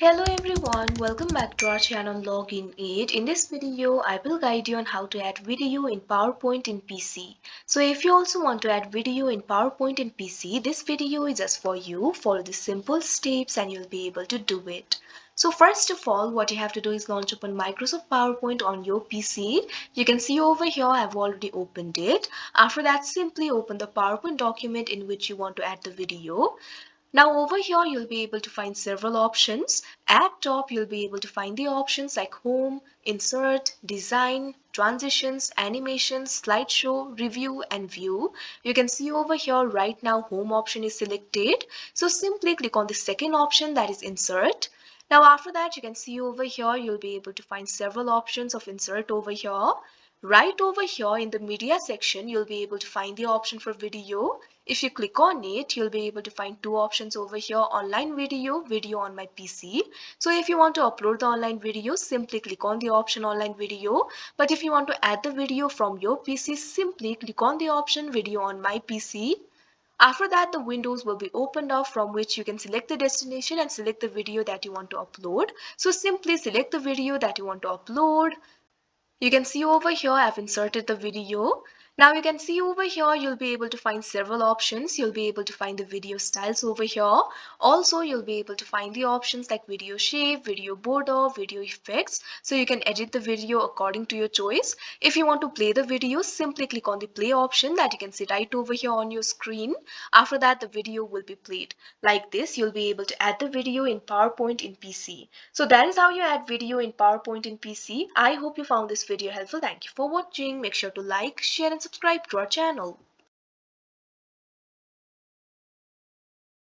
Hello everyone, welcome back to our channel Login 8. In this video, I will guide you on how to add video in PowerPoint in PC. So if you also want to add video in PowerPoint in PC, this video is just for you. Follow the simple steps and you'll be able to do it. So first of all, what you have to do is launch open Microsoft PowerPoint on your PC. You can see over here, I've already opened it. After that, simply open the PowerPoint document in which you want to add the video. Now over here you'll be able to find several options. At top you'll be able to find the options like home, insert, design, transitions, animations, slideshow, review and view. You can see over here right now home option is selected. So simply click on the second option, that is insert. Now after that you can see over here you'll be able to find several options of insert over here. Right over here in the media section, you'll be able to find the option for video. If you click on it, you'll be able to find two options over here, online video, video on my PC. So if you want to upload the online video, simply click on the option online video. But if you want to add the video from your PC, simply click on the option video on my PC. After that, the windows will be opened up from which you can select the destination and select the video that you want to upload. So simply select the video that you want to upload. You can see over here I've inserted the video. Now you can see over here you'll be able to find several options. You'll be able to find the video styles over here. Also you'll be able to find the options like video shape, video border, video effects. So you can edit the video according to your choice. If you want to play the video, simply click on the play option that you can see right over here on your screen. After that the video will be played. Like this you'll be able to add the video in PowerPoint in PC. So that is how you add video in PowerPoint in PC. I hope you found this video helpful. Thank you for watching. Make sure to like, share and subscribe to our channel.